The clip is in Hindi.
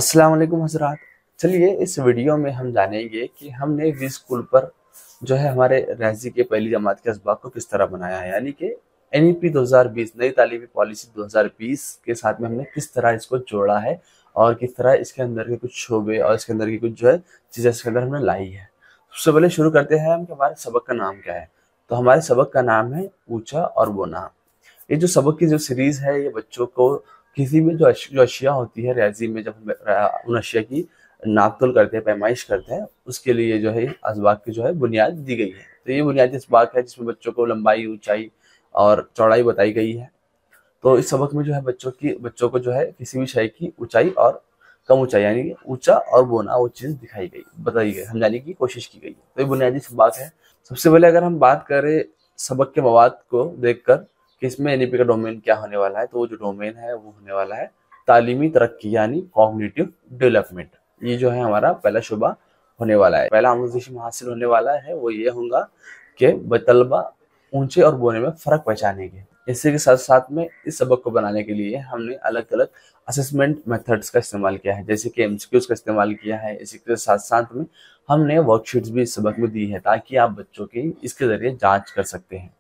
अस्सलाम वालेकुम हज़रात। चलिए इस वीडियो में हम जानेंगे कि हमने वी स्कूल पर जो है हमारे रियाज़ी के पहली जमात के असबाक को किस तरह बनाया है, यानी कि एनईपी 2020 नई तालीमी पॉलिसी 2020 के साथ में हमने किस तरह इसको जोड़ा है और किस तरह इसके अंदर के कुछ शोबे और इसके अंदर की कुछ जो है चीज़ें इसके अंदर हमने लाई है। सबसे पहले शुरू करते हैं हम कि हमारे सबक का नाम क्या है। तो हमारे सबक का नाम है ऊंचा और बोना। ये जो सबक की जो सीरीज़ है, ये बच्चों को किसी भी जो अशिया होती है रियाज़ी में, जब हम उन अशिया की नाप-तोल करते हैं, पैमाइश करते हैं, उसके लिए जो है असबाक की जो है बुनियाद दी गई है। तो ये बुनियादी असबाक है जिसमें बच्चों को लंबाई, ऊंचाई और चौड़ाई बताई गई है। तो इस सबक में जो है बच्चों को जो है किसी भी शय की ऊंचाई और कम ऊंचाई, यानी कि ऊंचा और बोना, वो चीज़ बताई गई, समझाने की कोशिश की गई है। तो ये बुनियादी सबक है। सबसे पहले अगर हम बात करें सबक के मवाद को देखकर कि इसमें एनईपी का डोमेन क्या होने वाला है, तो वो जो डोमेन है वो होने वाला है तालीमी तरक्की, यानी कॉग्निटिव डेवलपमेंट। ये जो है हमारा पहला शुबा होने वाला है। पहला आमूज़ हासिल होने वाला है वो ये होगा कि तलबा ऊंचे और बोने में फ़र्क पहचानेंगे। इसी के साथ साथ में इस सबक को बनाने के लिए हमने अलग अलग असेसमेंट मेथड्स का इस्तेमाल किया है, जैसे कि एमसीक्यूज का इस्तेमाल किया है। इसी के साथ साथ में हमने वर्कशीट्स भी इस सबक में दी है ताकि आप बच्चों की इसके ज़रिए जांच कर सकते हैं।